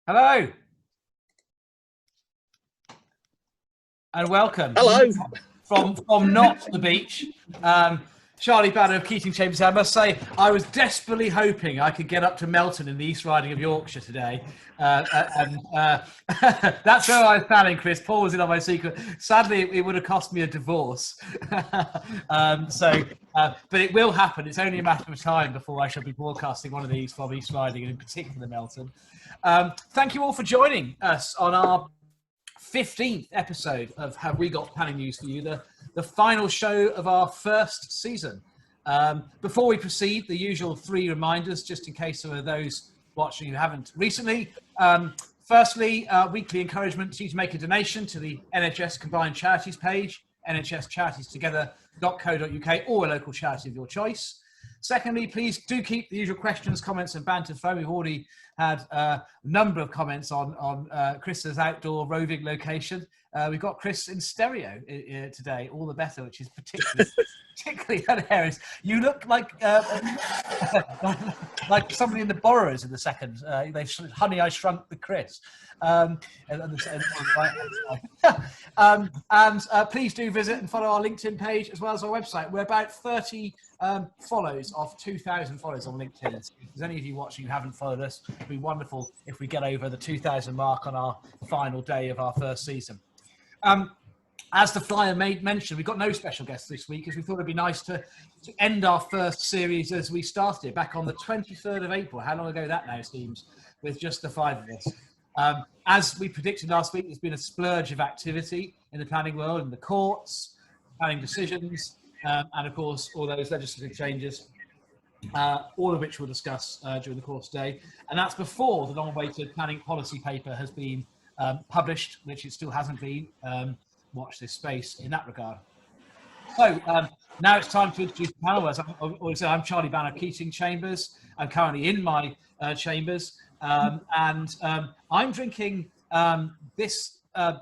Hello. And welcome. Hello. From not the beach. Charlie Banner of Keating Chambers. I must say, I was desperately hoping I could get up to Melton in the East Riding of Yorkshire today. That's where I was planning, Chris. Paul was in on my secret. Sadly, it would have cost me a divorce. But it will happen. It's only a matter of time before I shall be broadcasting one of these from East Riding, and in particular Melton. Thank you all for joining us on our 15th episode of Have We Got Planning News for You, the final show of our first season. Before we proceed, the usual 3 reminders, just in case there are those watching who haven't recently. Firstly, weekly encouragement to you to make a donation to the NHS Combined Charities page, nhscharitiesttogether.co.uk, or a local charity of your choice. Secondly, please do keep the usual questions, comments and banter flowing. We've already had a number of comments on Chris's outdoor roving location. We've got Chris in stereo today, all the better, which is particularly hilarious. You look like like somebody in the Borrowers in the second. They've Honey, I Shrunk the Chris. Please do visit and follow our LinkedIn page as well as our website. We're about 30 follows off 2,000 follows on LinkedIn. So if there's any of you watching who haven't followed us, it'd be wonderful if we get over the 2,000 mark on our final day of our first season. As the flyer mentioned, we've got no special guests this week, as we thought it'd be nice to end our first series as we started back on the 23rd of April. How long ago that now seems, with just the 5 of us. As we predicted last week, there's been a splurge of activity in the planning world, in the courts, planning decisions, and of course, all those legislative changes, all of which we'll discuss during the course today. And that's before the long-awaited planning policy paper has been published, which it still hasn't been. Watch this space in that regard. So now it's time to introduce the panel. As I'm Charlie Banner, Keating Chambers. I'm currently in my chambers, and I'm drinking this. I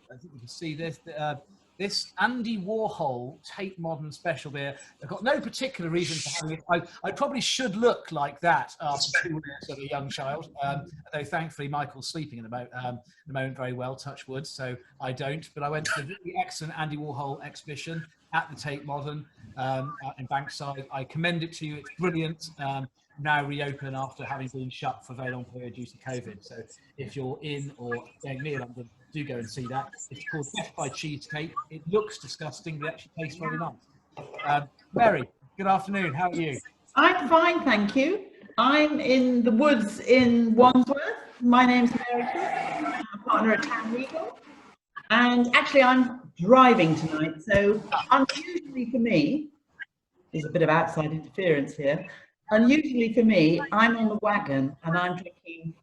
think you can see this. This Andy Warhol Tate Modern Special Beer. I've got no particular reason for having it. I probably should look like that after 2 weeks of a young child, though thankfully Michael's sleeping at the moment very well, touch wood, so I don't. But I went to the excellent Andy Warhol exhibition at the Tate Modern in Bankside. I commend it to you. It's brilliant. Now reopen after having been shut for a very long period due to COVID. So if you're in or staying near London, do go and see that. It's called Death by Cheesecake. It looks disgusting, but actually tastes very nice. Mary, good afternoon. How are you? I'm fine, thank you. I'm in the woods in Wandsworth. My name's Mary. I'm a partner at Town Legal. And actually, I'm driving tonight. So unusually for me, there's a bit of outside interference here. Unusually for me, I'm on the wagon and I'm drinking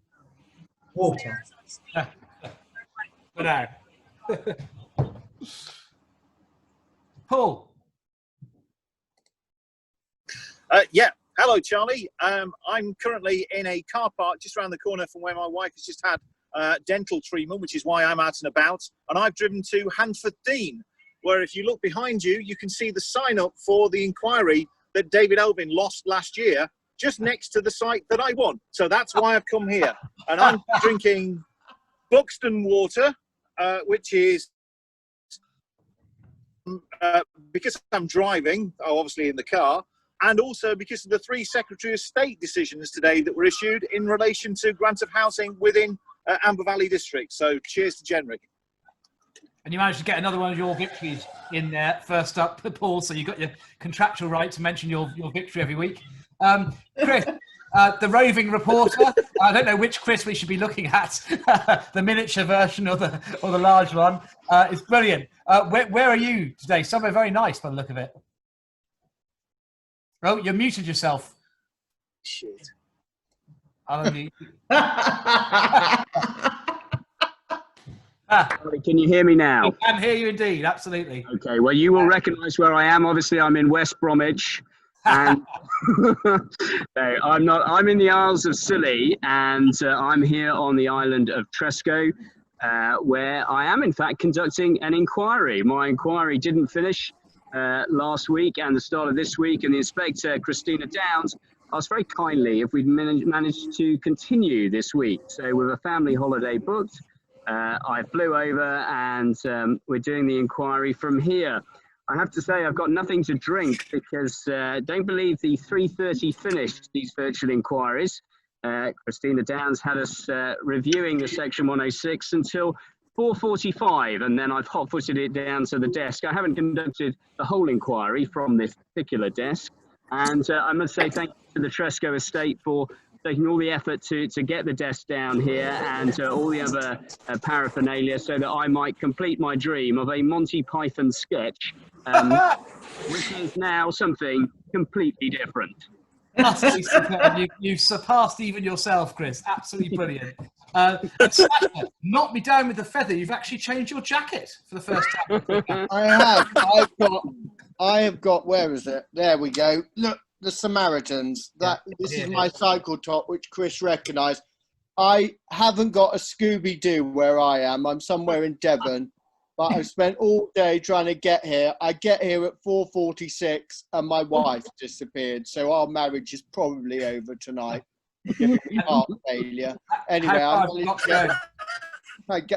water. For now. Paul. Yeah, hello Charlie. I'm currently in a car park just around the corner from where my wife has just had dental treatment, which is why I'm out and about. And I've driven to Handford Dean, where if you look behind you, you can see the sign up for the inquiry that David Elvin lost last year, just next to the site that I won. So that's why I've come here. And I'm drinking Buxton water, which is because I'm driving, obviously in the car, and also because of the 3 Secretary of State decisions today that were issued in relation to grant of housing within Amber Valley District. So cheers to Jenrick. And you managed to get another one of your victories in there first up, Paul, so you got your contractual right to mention your victory every week. Chris, the roving reporter, I don't know which Chris we should be looking at, the miniature version or the large one. It's brilliant. Where are you today? Somewhere very nice by the look of it. Oh, you muted yourself. Shit. Can you hear me now? I can hear you indeed, absolutely. Okay, well, you will recognise where I am. Obviously, I'm in West Bromwich, and no, I'm in the Isles of Scilly, and I'm here on the island of Tresco, where I am, in fact, conducting an inquiry. My inquiry didn't finish last week and the start of this week, and the Inspector, Christina Downs, asked very kindly if we'd managed to continue this week. So with a family holiday booked, I flew over and we're doing the inquiry from here. I have to say I've got nothing to drink because don't believe the 3:30 finished these virtual inquiries. Christina Downs had us reviewing the Section 106 until 4:45, and then I've hot-footed it down to the desk. I haven't conducted the whole inquiry from this particular desk, and I must say thank you to the Tresco estate for taking all the effort to get the desk down here and all the other paraphernalia so that I might complete my dream of a Monty Python sketch, which is now something completely different. Utterly superb. You've surpassed even yourself, Chris. Absolutely brilliant. And Sasha, knock me down with the feather. You've actually changed your jacket for the first time. I have. I have got. Where is it? There we go. Look, the Samaritans. This is my cycle top, which Chris recognised. I haven't got a Scooby-Doo where I am. I'm somewhere in Devon. But I've spent all day trying to get here. I get here at 4:46 and my wife disappeared. So our marriage is probably over tonight. Heart failure. Anyway, I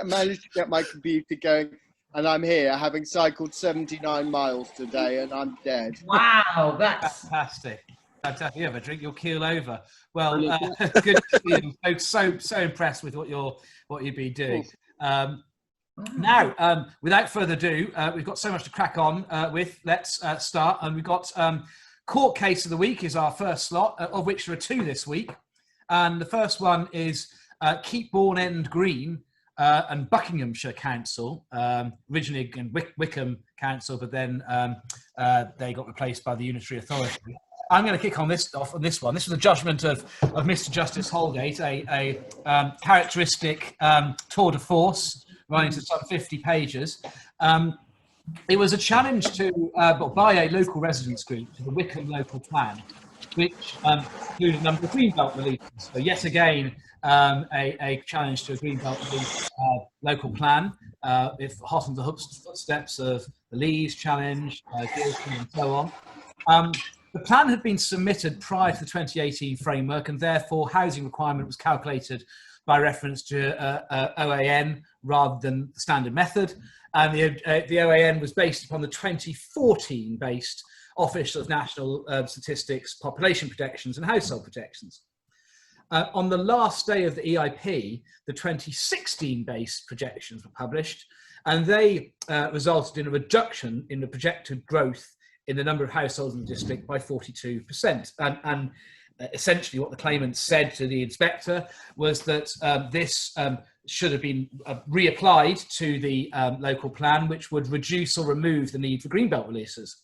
managed to get my computer going and I'm here having cycled 79 miles today and I'm dead. Wow, that's fantastic. Fantastic. You have a drink, you'll keel over. Well, good to see you. So impressed with what you've been doing. Now, without further ado, we've got so much to crack on with. Let's start. And we've got Court Case of the Week is our first slot, of which there are two this week. And the first one is Keeble End Green and Buckinghamshire Council, originally again Wickham Council, but then they got replaced by the Unitary Authority. I'm going to kick on this off on this one. This was a judgment of Mr. Justice Holgate, a characteristic tour de force running to some 50 pages. It was a challenge to by a local residents group to the Wickham local plan, which included a number of greenbelt releases. So yet again, a challenge to a greenbelt release local plan, if hot on the footsteps of the Lees challenge, Gilson and so on. The plan had been submitted prior to the 2018 framework, and therefore housing requirement was calculated by reference to OAN rather than the standard method. And the OAN was based upon the 2014 based Office of National Statistics, Population Projections and Household Projections. On the last day of the EIP, the 2016 based projections were published, and they resulted in a reduction in the projected growth in the number of households in the district by 42%. And essentially what the claimant said to the inspector was that this should have been reapplied to the local plan, which would reduce or remove the need for greenbelt releases.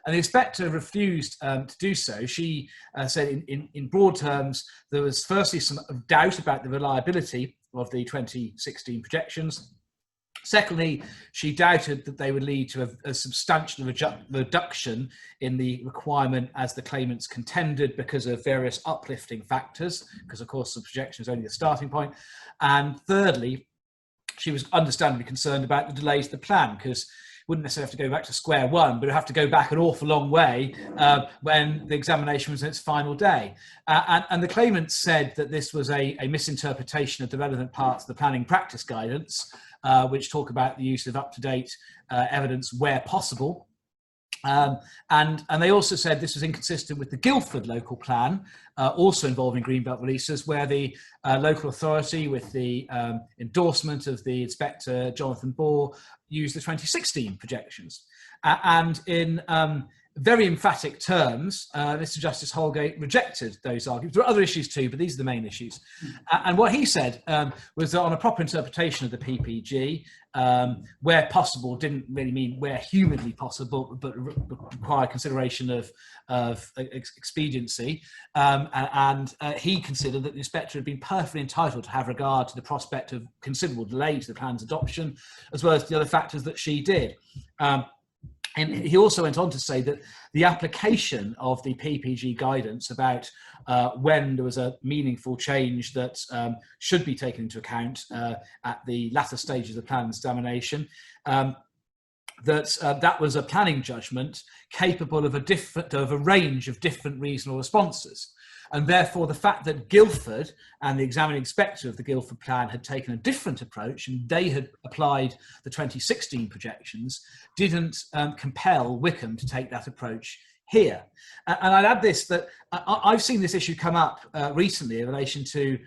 And the inspector refused to do so. She said in broad terms, there was firstly some doubt about the reliability of the 2016 projections. Secondly, she doubted that they would lead to a substantial reduction in the requirement as the claimants contended because of various uplifting factors, because of course the projection is only the starting point. And thirdly, she was understandably concerned about the delays to the plan, because wouldn't necessarily have to go back to square one, but it would have to go back an awful long way when the examination was in its final day. And the claimant said that this was a misinterpretation of the relevant parts of the planning practice guidance, which talk about the use of up-to-date evidence where possible. And they also said this was inconsistent with the Guildford local plan, also involving greenbelt releases, where the local authority, with the endorsement of the inspector Jonathan Bohr, used the 2016 projections. And in very emphatic terms, Mr. Justice Holgate rejected those arguments. There are other issues too, but these are the main issues. And what he said was that on a proper interpretation of the PPG, where possible didn't really mean where humanly possible, but require consideration of expediency. And he considered that the inspector had been perfectly entitled to have regard to the prospect of considerable delay to the plan's adoption, as well as the other factors that she did. And he also went on to say that the application of the PPG guidance about when there was a meaningful change that should be taken into account at the latter stages of the plan examination, that was a planning judgment capable of a range of different reasonable responses. And therefore, the fact that Guildford and the examining inspector of the Guildford plan had taken a different approach and they had applied the 2016 projections didn't compel Wickham to take that approach here. And I'd add this, that I've seen this issue come up recently in relation to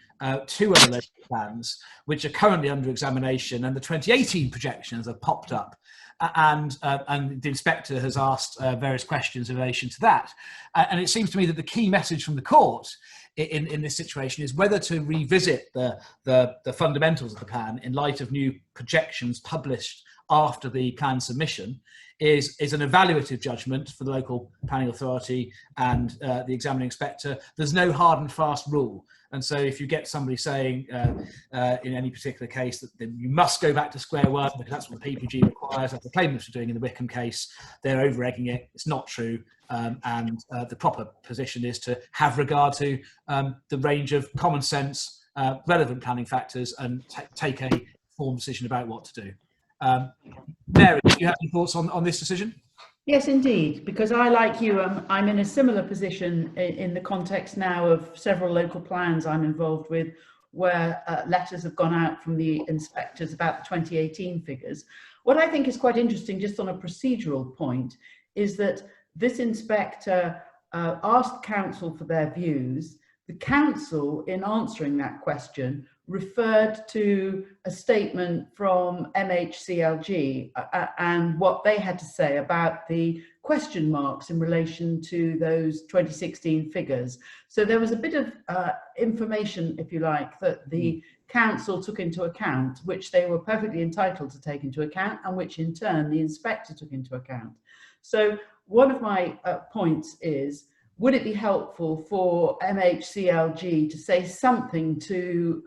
two other local plans, which are currently under examination, and the 2018 projections have popped up. And the inspector has asked various questions in relation to that. And it seems to me that the key message from the court in this situation is whether to revisit the fundamentals of the plan in light of new projections published after the plan submission is an evaluative judgment for the local planning authority and the examining inspector. There's no hard and fast rule. And so if you get somebody saying in any particular case that you must go back to square one because that's what the PPG requires, as the claimants are doing in the Wickham case, they're over-egging it. It's not true. And the proper position is to have regard to the range of common sense, relevant planning factors and take a informed decision about what to do. Mary, do you have any thoughts on this decision? Yes, indeed, because I, like you, I'm in a similar position in the context now of several local plans I'm involved with where letters have gone out from the inspectors about the 2018 figures. What I think is quite interesting, just on a procedural point, is that this inspector asked council for their views. The council, in answering that question, referred to a statement from MHCLG and what they had to say about the question marks in relation to those 2016 figures. So there was a bit of information, if you like, that the council took into account, which they were perfectly entitled to take into account, and which in turn the inspector took into account. So one of my points is, would it be helpful for MHCLG to say something to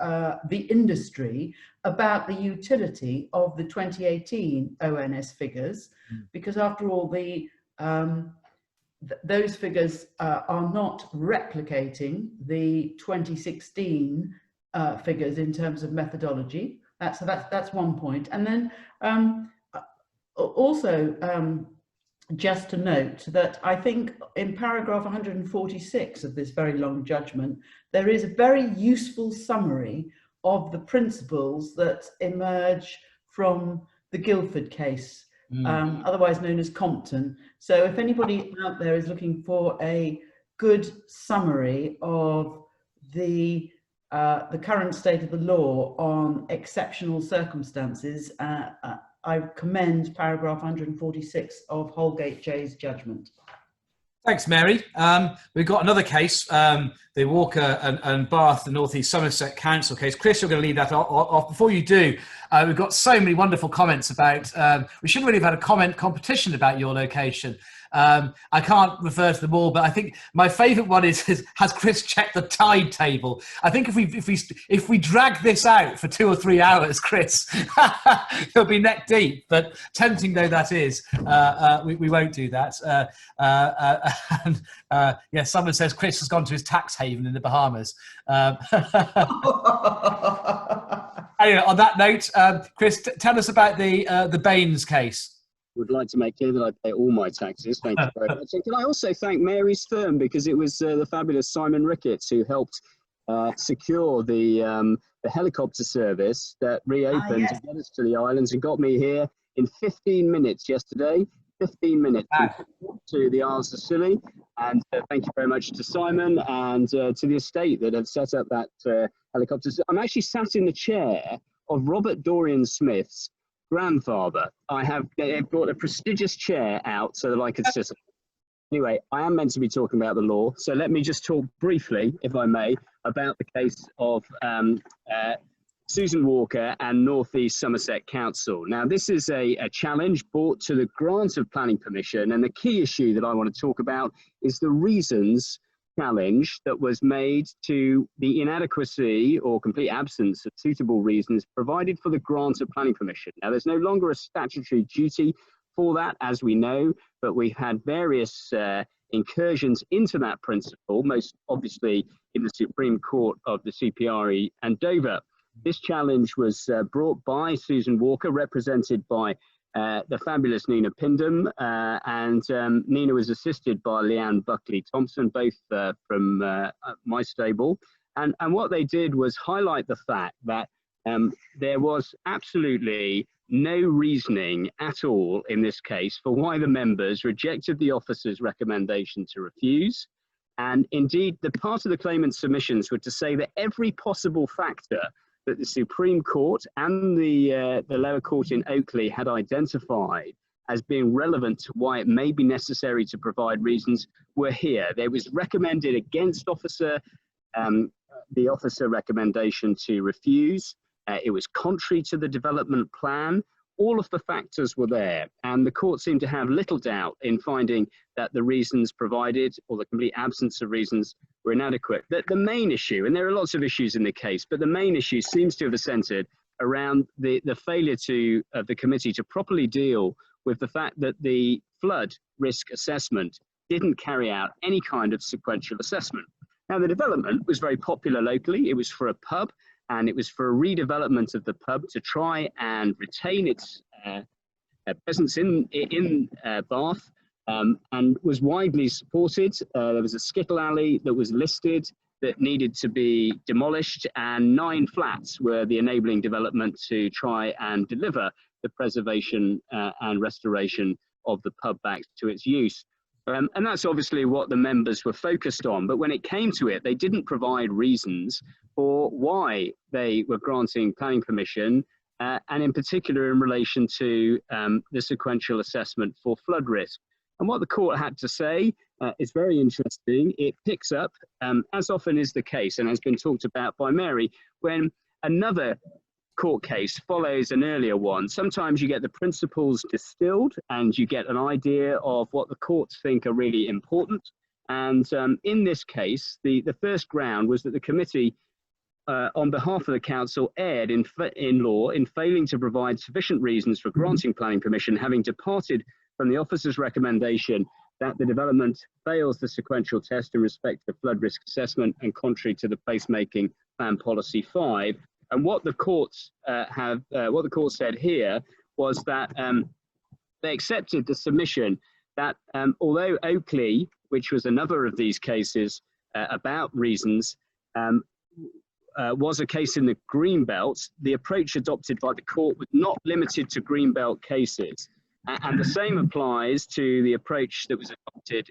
the industry about the utility of the 2018 ONS figures? Because after all, those figures are not replicating the 2016 figures in terms of methodology. That's one point. And then also, just to note that I think in paragraph 146 of this very long judgment, there is a very useful summary of the principles that emerge from the Guildford case, otherwise known as Compton. So if anybody out there is looking for a good summary of the current state of the law on exceptional circumstances, I commend paragraph 146 of Holgate J's judgment. Thanks, Mary. We've got another case, the Walker and Bath, the North East Somerset Council case. Chris, you're going to lead that off. Before you do, we've got so many wonderful comments about, we should really have had a comment competition about your location. I can't refer to them all, but I think my favourite one is has Chris checked the tide table? I think if we drag this out for 2 or 3 hours, Chris, he'll be neck deep. But tempting though that is, we won't do that. Yeah, someone says Chris has gone to his tax haven in the Bahamas. Anyway, on that note, Chris, tell us about the Baines case. Would like to make clear that I pay all my taxes. Thank you very much. And can I also thank Mary's firm, because it was the fabulous Simon Ricketts who helped secure the helicopter service that reopened to get us to the islands and got me here in 15 minutes yesterday. 15 minutes to the Isles of Scilly. And thank you very much to Simon and to the estate that have set up that helicopter. I'm actually sat in the chair of Robert Dorian Smith's grandfather. They've brought a prestigious chair out so that I could sit on it. Anyway, I am meant to be talking about the law, so let me just talk briefly, if I may, about the case of Susan Walker and North East Somerset Council. Now, this is a challenge brought to the grant of planning permission, and the key issue that I want to talk about is the reasons challenge that was made to the inadequacy or complete absence of suitable reasons provided for the grant of planning permission. Now, there's no longer a statutory duty for that, as we know, but we've had various incursions into that principle, most obviously in the Supreme Court of the CPRE and Dover. This challenge was brought by Susan Walker, represented by the fabulous Nina Pindham, and Nina was assisted by Leanne Buckley-Thompson, both from my stable. And what they did was highlight the fact that there was absolutely no reasoning at all in this case for why the members rejected the officer's recommendation to refuse. And indeed, the part of the claimant's submissions were to say that every possible factor that the Supreme Court and the lower court in Oakley had identified as being relevant to why it may be necessary to provide reasons were here. There was recommended against the officer recommendation to refuse. It was contrary to the development plan. All of the factors were there, and the court seemed to have little doubt in finding that the reasons provided, or the complete absence of reasons, were inadequate. The main issue, and there are lots of issues in the case, but the main issue seems to have centered around the failure of the committee to properly deal with the fact that the flood risk assessment didn't carry out any kind of sequential assessment. Now, the development was very popular locally. It was for a pub, and it was for a redevelopment of the pub to try and retain its presence in Bath, and was widely supported. There was a skittle alley that was listed that needed to be demolished, and 9 flats were the enabling development to try and deliver the preservation and restoration of the pub back to its use. And that's obviously what the members were focused on. But when it came to it, they didn't provide reasons for why they were granting planning permission, and in particular in relation to the sequential assessment for flood risk. And what the court had to say is very interesting. It picks up, as often is the case, and has been talked about by Mary, when another court case follows an earlier one. Sometimes you get the principles distilled and you get an idea of what the courts think are really important. And in this case, the first ground was that the committee, on behalf of the council, erred in law in failing to provide sufficient reasons for granting planning permission, having departed from the officer's recommendation that the development fails the sequential test in respect to flood risk assessment and contrary to the placemaking plan policy 5. And what the courts what the court said here was that they accepted the submission that although Oakley, which was another of these cases about reasons, was a case in the Greenbelt, the approach adopted by the court was not limited to Greenbelt cases. And the same applies to the approach that was adopted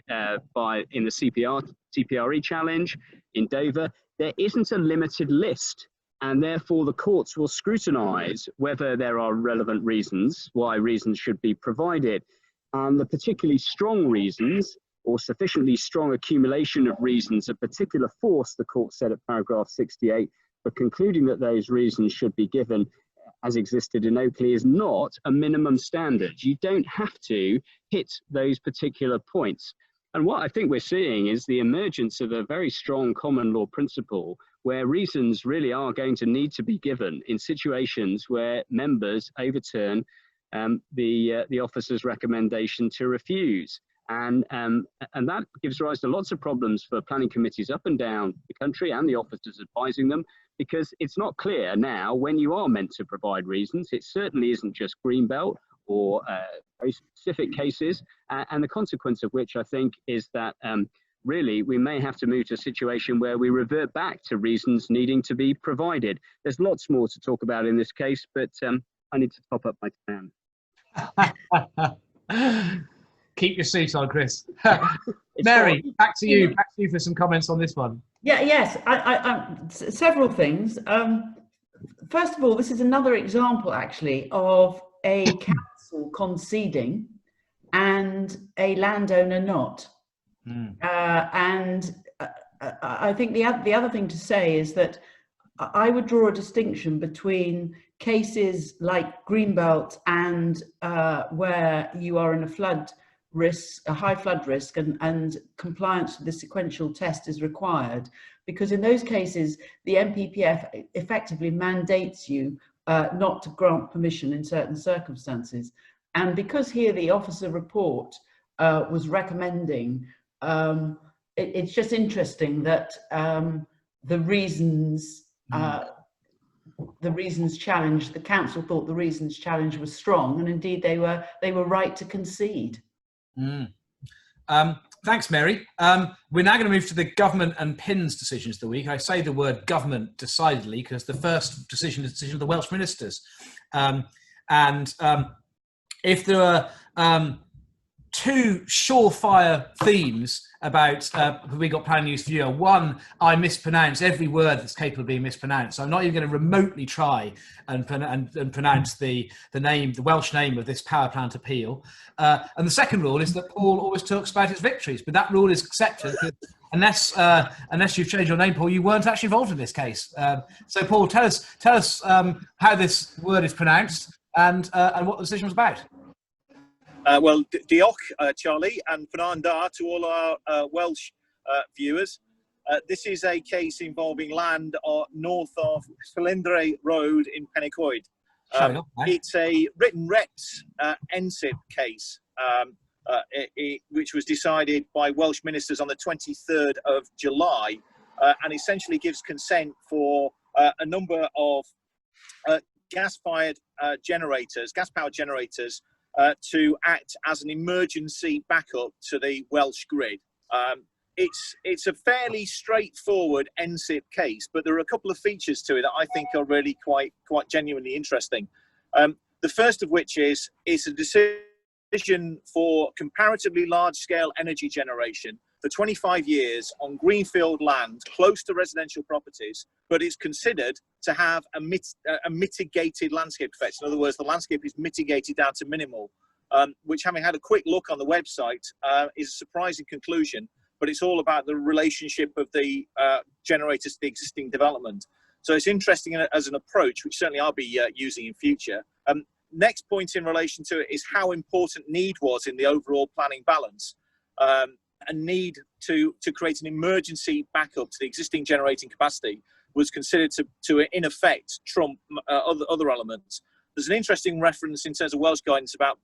in the CPRE challenge in Dover. There isn't a limited list, and therefore the courts will scrutinise whether there are relevant reasons why reasons should be provided. And the particularly strong reasons, or sufficiently strong accumulation of reasons of particular force, the court said at paragraph 68, for concluding that those reasons should be given as existed in Oakley, is not a minimum standard. You don't have to hit those particular points. And what I think we're seeing is the emergence of a very strong common law principle where reasons really are going to need to be given in situations where members overturn the officer's recommendation to refuse. And that gives rise to lots of problems for planning committees up and down the country and the officers advising them, because it's not clear now when you are meant to provide reasons. It certainly isn't just Greenbelt or very specific cases, and the consequence of which I think is that really we may have to move to a situation where we revert back to reasons needing to be provided. There's lots more to talk about in this case, but I need to top up my time. Keep your seat on, Chris. Mary, back to you for some comments on this one. Yeah, yes, several things. First of all, this is another example actually of a council conceding and a landowner not. And I think the other thing to say is that I would draw a distinction between cases like Greenbelt and where you are in a flood risk, a high flood risk, and compliance with the sequential test is required, because in those cases the NPPF effectively mandates you not to grant permission in certain circumstances. And because here the officer report was recommending, it's just interesting that the reasons the reasons challenged, the council thought the reasons challenged was strong, and indeed they were right to concede. Mm. Thanks, Mary. We're now going to move to the government and PINS decisions of the week. I say the word government decidedly because the first decision is the decision of the Welsh ministers. If there are two surefire themes about We Got Planning News for You. One, I mispronounce every word that's capable of being mispronounced. So I'm not even going to remotely try and pronounce the Welsh name of this power plant appeal. And the second rule is that Paul always talks about his victories, but that rule is accepted unless you've changed your name, Paul, you weren't actually involved in this case. So Paul, tell us how this word is pronounced and what the decision was about. Well, diolch, Charlie, and Pnawn da to all our Welsh viewers. This is a case involving land north of Llyndrau Road in Pennycoed. It's a written reps NSIP case, which was decided by Welsh ministers on the 23rd of July, and essentially gives consent for a number of gas-powered generators, to act as an emergency backup to the Welsh grid. It's a fairly straightforward NSIP case, but there are a couple of features to it that I think are really quite genuinely interesting. The first of which is it's a decision for comparatively large-scale energy generation for 25 years on greenfield land close to residential properties, but it's considered to have a mitigated landscape effect. In other words, the landscape is mitigated down to minimal, which, having had a quick look on the website, is a surprising conclusion, but it's all about the relationship of the generators to the existing development. So it's interesting as an approach, which certainly I'll be using in future. Next point in relation to it is how important need was in the overall planning balance. A need to create an emergency backup to the existing generating capacity was considered to in effect trump other elements. There's an interesting reference in terms of Welsh guidance about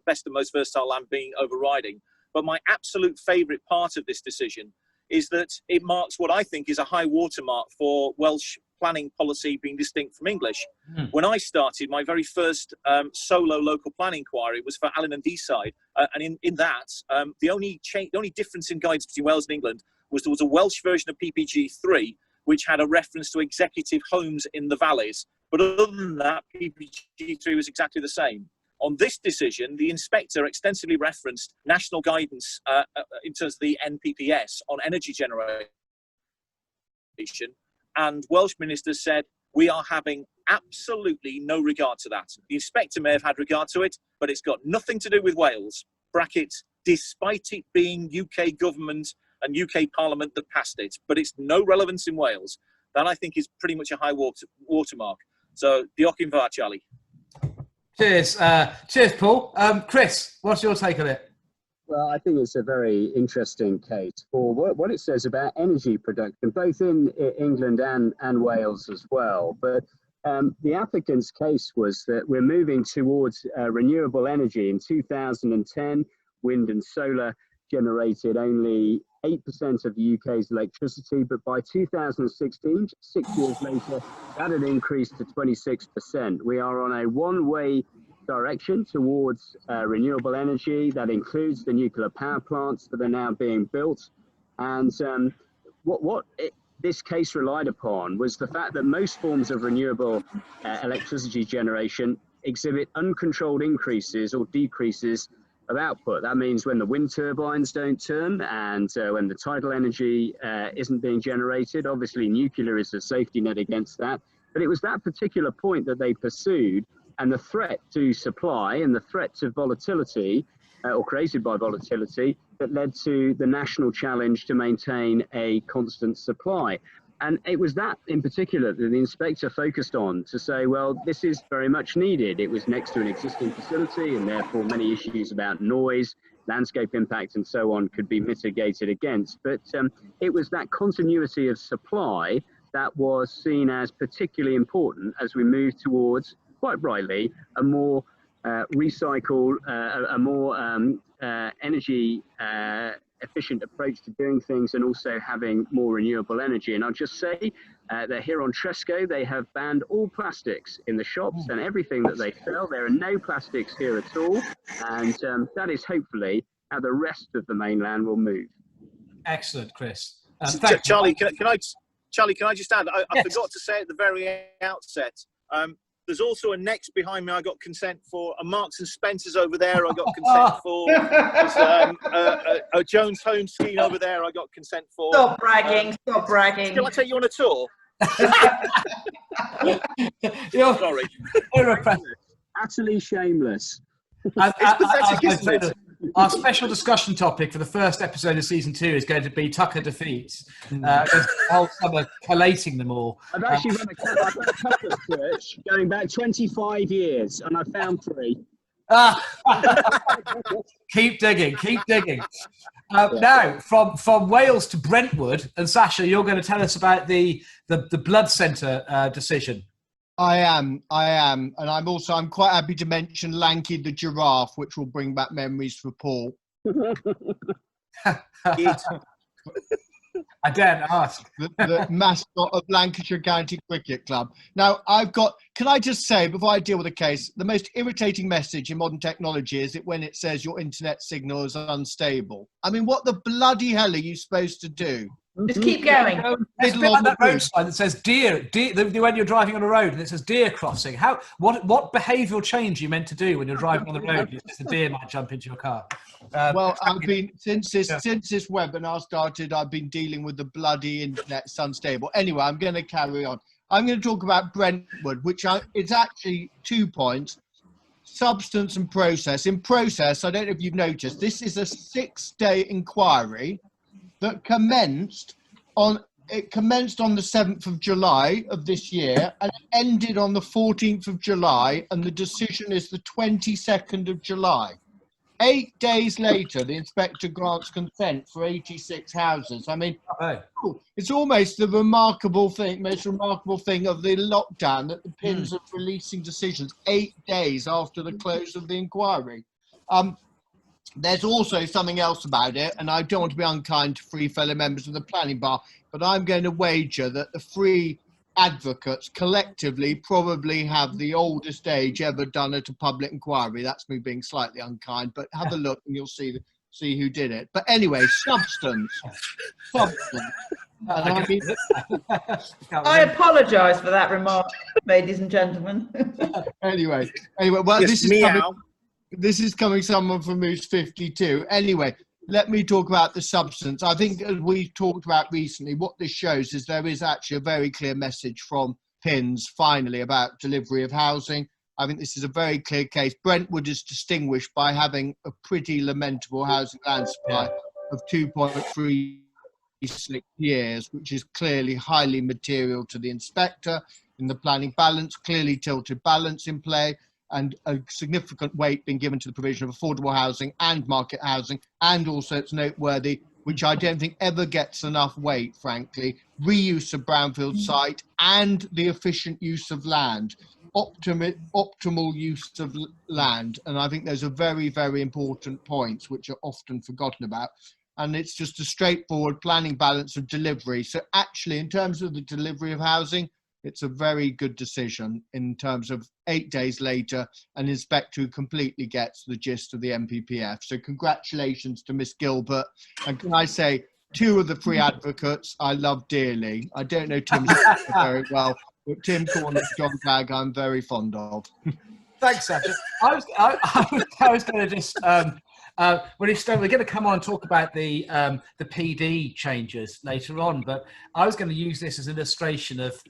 best and most versatile land being overriding, but my absolute favourite part of this decision is that it marks what I think is a high watermark for Welsh planning policy being distinct from English. When I started, my very first solo local planning inquiry was for Allen and Deeside, and in that, the only difference in guidance between Wales and England was there was a Welsh version of PPG 3, which had a reference to executive homes in the valleys. But other than that, PPG 3 was exactly the same. On this decision, the inspector extensively referenced national guidance in terms of the NPPS on energy generation, and Welsh ministers said, we are having absolutely no regard to that. The inspector may have had regard to it, but it's got nothing to do with Wales, brackets, despite it being UK government and UK Parliament that passed it, but it's no relevance in Wales. That, I think, is pretty much a high watermark. So, diolch yn fawr, Charlie. Cheers. Cheers, Paul. Chris, what's your take on it? Well, I think it's a very interesting case for what it says about energy production, both in England and Wales as well. But the applicant's case was that we're moving towards renewable energy. In 2010, wind and solar generated only 8% of the UK's electricity, but by 2016, 6 years later, that had increased to 26%. We are on a one-way direction towards renewable energy. That includes the nuclear power plants that are now being built. And this case relied upon was the fact that most forms of renewable electricity generation exhibit uncontrolled increases or decreases of output. That means when the wind turbines don't turn and when the tidal energy isn't being generated. Obviously, nuclear is a safety net against that. But it was that particular point that they pursued, and the threat to supply and the threat to volatility, or created by volatility, that led to the national challenge to maintain a constant supply. And it was that in particular that the inspector focused on to say, well, this is very much needed. It was next to an existing facility, and therefore many issues about noise, landscape impact and so on could be mitigated against. But it was that continuity of supply that was seen as particularly important as we move towards, quite rightly, a more recycled, a more energy efficient approach to doing things and also having more renewable energy. And I'll just say that here on Tresco, they have banned all plastics in the shops and everything that they sell. There are no plastics here at all. And that is hopefully how the rest of the mainland will move. Excellent, Chris. Charlie, can I just add? I forgot to say at the very outset. There's also a Next behind me. I got consent for a Marks and Spencer's over there. I got consent for a Jones Home Scheme over there. I got consent for. Stop bragging! Stop bragging! Shall I take you on a tour? Sorry. Utterly shameless. Our special discussion topic for the first episode of season 2 is going to be Tucker defeats. Whole summer collating them all. I've actually run a Tucker search going back 25 years, and I found 3. Keep digging, keep digging. Now, from Wales to Brentwood, and Sasha, you're going to tell us about the blood centre decision. I am, and I'm quite happy to mention Lanky the giraffe, which will bring back memories for Paul. I daren't ask. The mascot of Lancashire County Cricket Club. Now, can I just say, before I deal with the case, the most irritating message in modern technology is when it says your internet signal is unstable. I mean, what the bloody hell are you supposed to do? Just keep going. It's a bit like that road sign that says deer, when you're driving on a road and it says deer crossing. What behavioural change are you meant to do when you're driving on the road? It's the deer might jump into your car. Well, since this webinar started, I've been dealing with the bloody internet's unstable. Anyway, I'm going to carry on. I'm going to talk about Brentwood, which it's actually 2 points: substance and process. In process, I don't know if you've noticed, this is a 6-day inquiry that commenced on the 7th of July of this year and ended on the 14th of July, and the decision is the 22nd of July. 8 days later, the inspector grants consent for 86 houses. I mean, it's almost the most remarkable thing of the lockdown that the PINs are releasing decisions 8 days after the close of the inquiry. There's also something else about it, and I don't want to be unkind to 3 fellow members of the planning bar, but I'm going to wager that the 3 advocates collectively probably have the oldest age ever done at a public inquiry. That's me being slightly unkind, but have a look and you'll see who did it. But anyway, substance. I apologise for that remark, ladies and gentlemen. Anyway, well, this is coming someone from who's 52. Anyway, let me talk about the substance. I think, as we talked about recently, what this shows is there is actually a very clear message from PINS finally about delivery of housing. I think this is a very clear case. Brentwood is distinguished by having a pretty lamentable housing land supply of 2.36 years, which is clearly highly material to the inspector in the planning balance, clearly tilted balance in play, and a significant weight being given to the provision of affordable housing and market housing. And also, it's noteworthy, which I don't think ever gets enough weight, frankly, reuse of brownfield site and the efficient use of land, optimal use of land. And I think those are very, very important points which are often forgotten about. And it's just a straightforward planning balance of delivery. So actually, in terms of the delivery of housing, it's a very good decision in terms of 8 days later, an inspector who completely gets the gist of the MPPF. So congratulations to Miss Gilbert. And can I say, 2 of the 3 advocates I love dearly. I don't know Tim very well, but Tim Cornish, John Bagg, I'm very fond of. Thanks, Sasha. I was going to just... we're going to come on and talk about the PD changes later on, but I was going to use this as an illustration of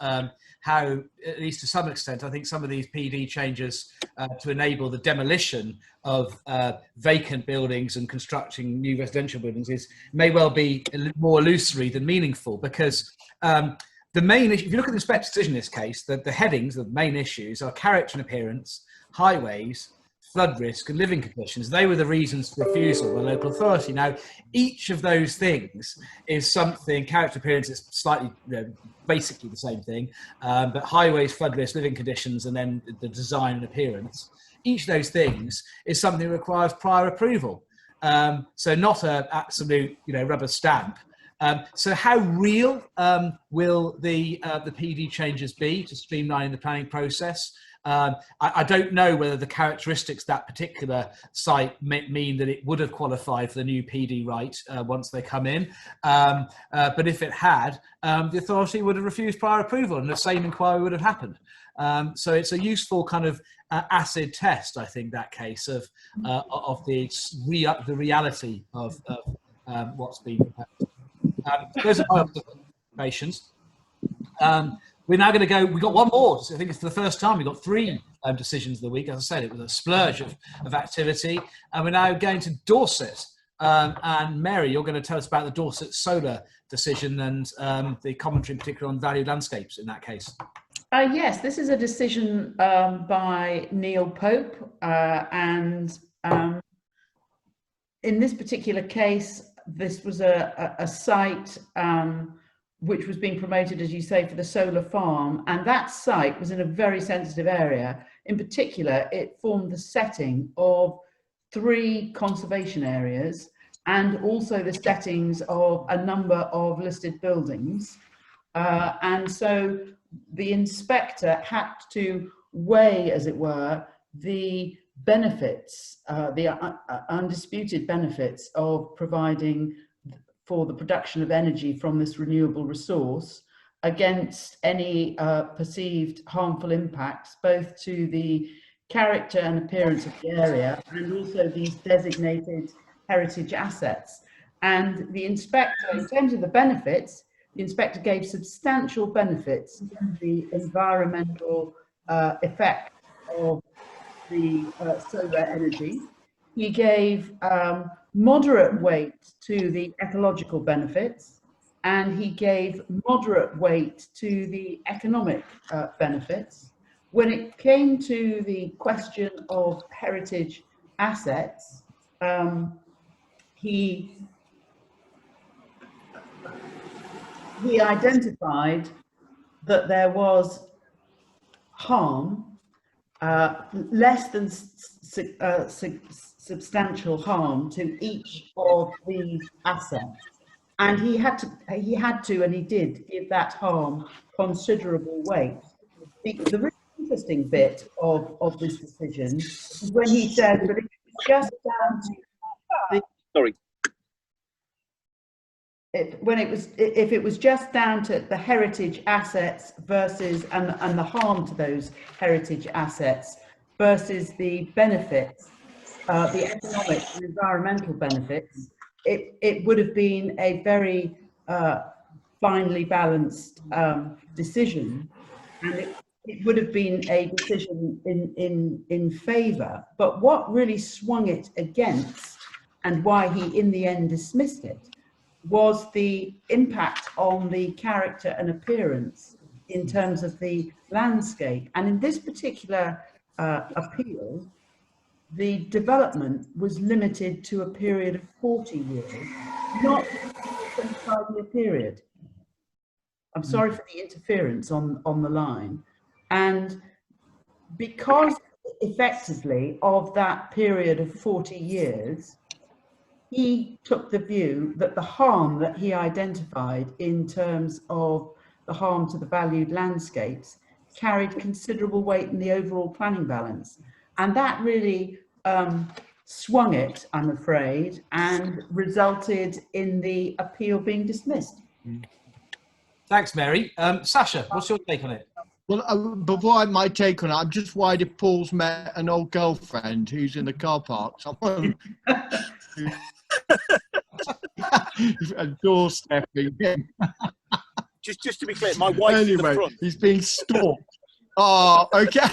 how, at least to some extent, I think some of these PD changes to enable the demolition of vacant buildings and constructing new residential buildings may well be more illusory than meaningful, because the main issue, if you look at the inspector's decision in this case, the headings, the main issues are character and appearance, highways, flood risk and living conditions. They were the reasons for refusal by the local authority. Now, each of those things is something, character appearance is slightly, basically the same thing, but highways, flood risk, living conditions, and then the design and appearance. Each of those things is something that requires prior approval. So not a absolute, rubber stamp. So how real will the PD changes be to streamline the planning process? I don't know whether the characteristics of that particular site mean that it would have qualified for the new PD right once they come in. But if it had, the authority would have refused prior approval and the same inquiry would have happened. So it's a useful kind of acid test, I think, that case of the reality of what's been proposed. Those are my observations. We're now going to go, we've got one more. I think it's for the first time. We've got 3 decisions of the week. As I said, it was a splurge of activity. And we're now going to Dorset. And Mary, you're going to tell us about the Dorset solar decision and the commentary in particular on valued landscapes in that case. Yes, this is a decision by Neil Pope. And in this particular case, this was a site which was being promoted, as you say, for the solar farm. And that site was in a very sensitive area. In particular, it formed the setting of 3 conservation areas and also the settings of a number of listed buildings. And so the inspector had to weigh, as it were, the benefits, the undisputed benefits of providing for the production of energy from this renewable resource against any perceived harmful impacts, both to the character and appearance of the area and also these designated heritage assets. And the inspector, in terms of the benefits, the inspector gave substantial benefits to the environmental effect of the solar energy. He gave moderate weight to the ecological benefits, and he gave moderate weight to the economic benefits. When it came to the question of heritage assets, he identified that there was harm, less than substantial harm to each of these assets, and he had to, and he did give that harm considerable weight. The really interesting bit of this decision is when he said that it's just down to the, Sorry. if it was just down to the heritage assets versus and the harm to those heritage assets versus the benefits, the economic and environmental benefits, it would have been a very finely balanced decision, and it would have been a decision in favour. But what really swung it against, and why he in the end dismissed it, was the impact on the character and appearance in terms of the landscape. And in this particular appeal, the development was limited to a period of 40 years, not a 25-year period. I'm sorry for the interference on the line. And because effectively of that period of 40 years, he took the view that the harm that he identified in terms of the harm to the valued landscapes carried considerable weight in the overall planning balance. And that really swung it, I'm afraid, and resulted in the appeal being dismissed. Thanks, Mary. Sasha, what's your take on it? Well, before my take on it, I'm just worried if Paul's met an old girlfriend who's in the car park. Someone a doorstepping him. Just to be clear, my wife's in the front. He's being stalked. Oh, okay.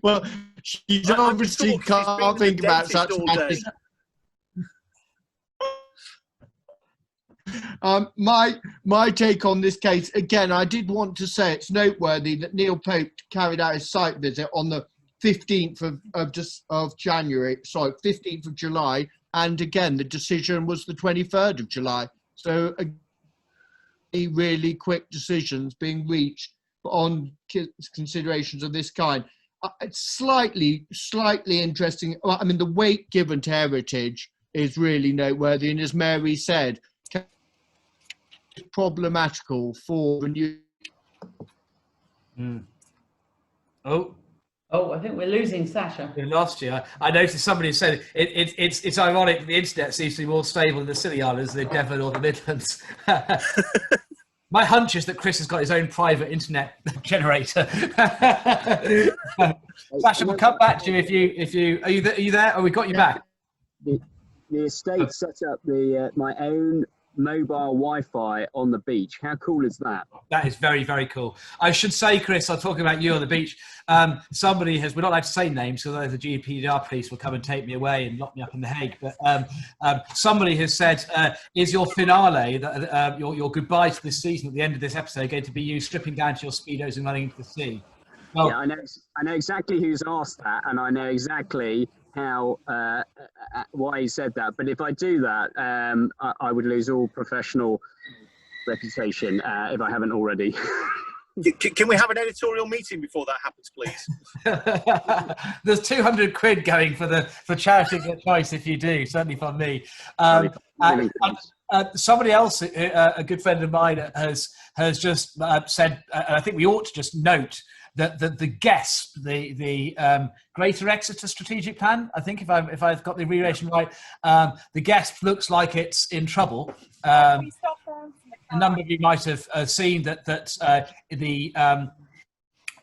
Well, she's obviously can't think about such matters. My take on this case, again, I did want to say it's noteworthy that Neil Pope carried out his site visit on the 15th of January, sorry, 15th of July, and again, the decision was the 23rd of July. So really quick decisions being reached on considerations of this kind. it's slightly interesting. Well, I mean, the weight given to heritage is really noteworthy, and as Mary said, it's problematical for the new. Oh, I think we're losing Sasha. We lost you. I noticed somebody said it's ironic the internet seems to be more stable in the Scilly Islands than Devon or the Midlands. My hunch is that Chris has got his own private internet generator. Sasha, we'll come back to you if you are you there? Oh, we got you back. The estate set up my own mobile Wi-Fi on the beach. How cool is that? That is very, very cool. I should say, Chris, I'm talking about you on the beach. Somebody has, we're not allowed to say names, so the GDPR police will come and take me away and lock me up in The Hague. But somebody has said, is your finale, your goodbye to this season at the end of this episode, going to be you stripping down to your Speedos and running into the sea? Well, yeah, I know exactly who's asked that, and I know exactly how why he said that. But if I do that, I would lose all professional reputation if I haven't already. Can we have an editorial meeting before that happens, please? There's 200 quid going for charity of your choice if you do, certainly from me. Somebody else, a good friend of mine, has just said, and I think we ought to just note that the GESP, the Greater Exeter Strategic Plan, I think if I've got the abbreviation right, the GESP looks like it's in trouble. A number of you might have seen that the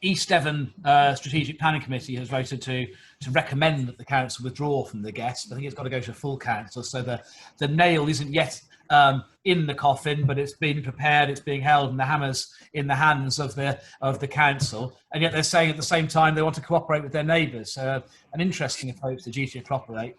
East Devon Strategic Planning Committee has voted to recommend that the council withdraw from the GESP. I think it's got to go to full council, so the nail isn't yet in the coffin, but it's been prepared, it's being held, and the hammer's in the hands of the council. And yet they're saying at the same time they want to cooperate with their neighbours. So an interesting approach to duty to cooperate.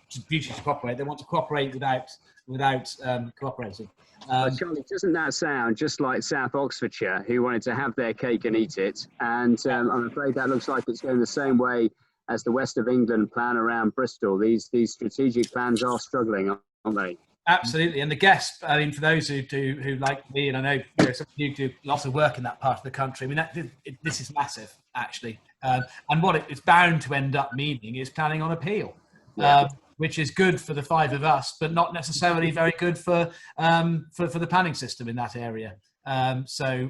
They want to cooperate without cooperating. Charlie, doesn't that sound just like South Oxfordshire, who wanted to have their cake and eat it? And I'm afraid that looks like it's going the same way as the West of England plan around Bristol. These strategic plans are struggling, aren't they? Absolutely, and the GESP. I mean, for those who like me, and I know, some of you do lots of work in that part of the country. I mean, this is massive, actually, and what it's bound to end up meaning is planning on appeal, which is good for the five of us, but not necessarily very good for the planning system in that area. So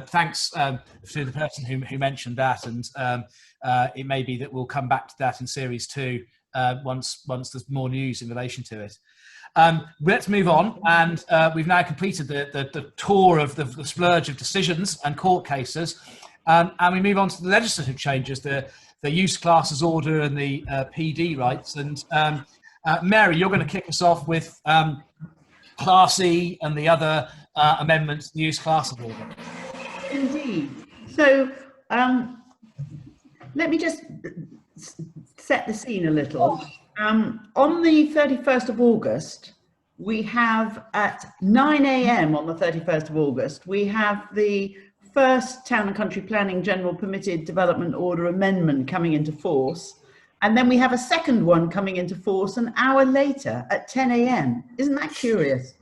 thanks to the person who mentioned that, and it may be that we'll come back to that in series 2 once there's more news in relation to it. Let's move on, and we've now completed the tour of the splurge of decisions and court cases, and we move on to the legislative changes, the use classes order and the PD rights. And Mary, you're going to kick us off with Class E and the other amendments to the use classes order. Indeed. So let me just set the scene a little. On the 31st of August, we have at 9 a.m. on the 31st of August, we have the first Town and Country Planning General Permitted Development Order Amendment coming into force. And then we have a second one coming into force an hour later at 10 a.m. Isn't that curious?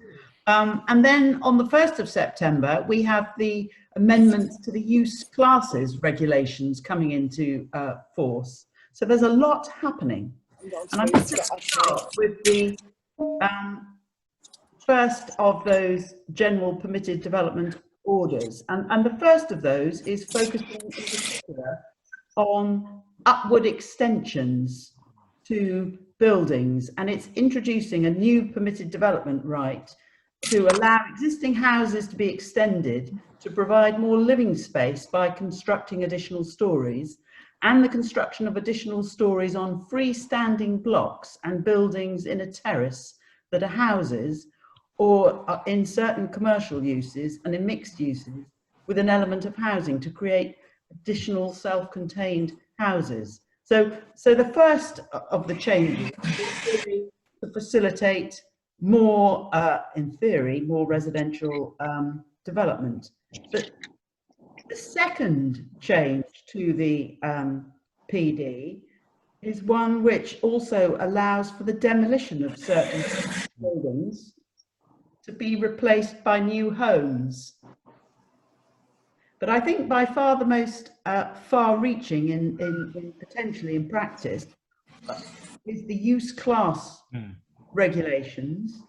And then on the 1st of September, we have the amendments to the use classes regulations coming into force. So there's a lot happening. And I'm just going to start with the first of those general permitted development orders. And the first of those is focusing in particular on upward extensions to buildings. And it's introducing a new permitted development right to allow existing houses to be extended to provide more living space by constructing additional stories, and the construction of additional stories on freestanding blocks and buildings in a terrace that are houses, or are in certain commercial uses and in mixed uses with an element of housing to create additional self-contained houses. So the first of the changes is to facilitate more, in theory, more residential development. But the second change to the PD is one which also allows for the demolition of certain buildings to be replaced by new homes. But I think by far the most far-reaching in potentially in practice is the use class regulations,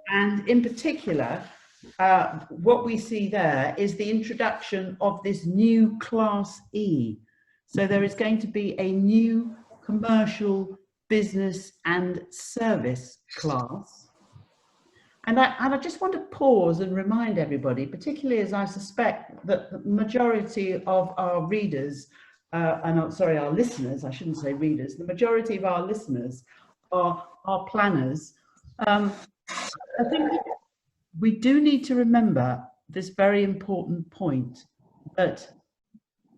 and in particular, what we see there is the introduction of this new Class E. So there is going to be a new commercial, business and service class. And I just want to pause and remind everybody, particularly as I suspect that the majority of our readers, our listeners, I shouldn't say readers, the majority of our listeners are planners. I think we do need to remember this very important point, that